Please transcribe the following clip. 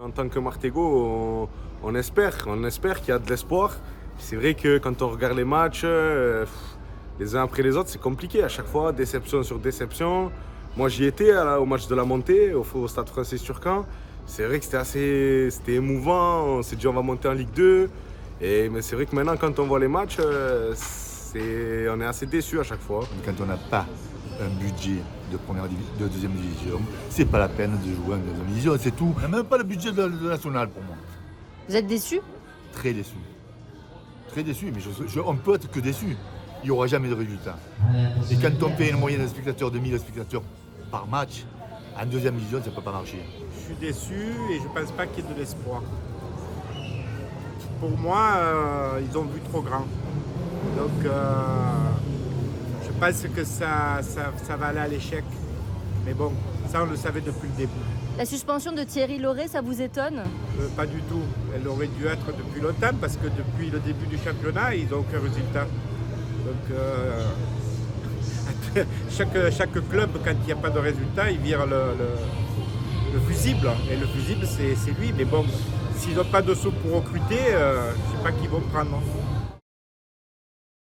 En tant que Martégo, on espère qu'il y a de l'espoir. C'est vrai que quand on regarde les matchs, les uns après les autres, c'est compliqué à chaque fois, déception sur déception. Moi, j'y étais au match de la montée, au Stade Français Turcan. C'est vrai que c'était émouvant. On s'est dit on va monter en Ligue 2. Mais c'est vrai que maintenant, quand on voit les matchs, on est assez déçus à chaque fois. Quand on n'a pas un budget de deuxième division, c'est pas la peine de jouer en deuxième division, c'est tout. On n'a même pas le budget de national pour moi. Vous êtes déçu? Très déçu. Très déçu, mais on peut être que déçu. Il n'y aura jamais de résultat. Et quand on fait une moyenne de spectateurs de 1000 spectateurs par match, en deuxième division, ça ne peut pas marcher. Je suis déçu et je ne pense pas qu'il y ait de l'espoir. Pour moi, ils ont vu trop grand. Donc, je pense que ça va aller à l'échec. Mais bon, ça, on le savait depuis le début. La suspension de Thierry Lauré, ça vous étonne? Pas du tout. Elle aurait dû être depuis longtemps parce que depuis le début du championnat, ils n'ont aucun résultat. Donc, chaque club, quand il n'y a pas de résultat, il vire le fusible. Et le fusible, c'est lui. Mais bon, s'ils n'ont pas de sous pour recruter, je ne sais pas qui vont prendre.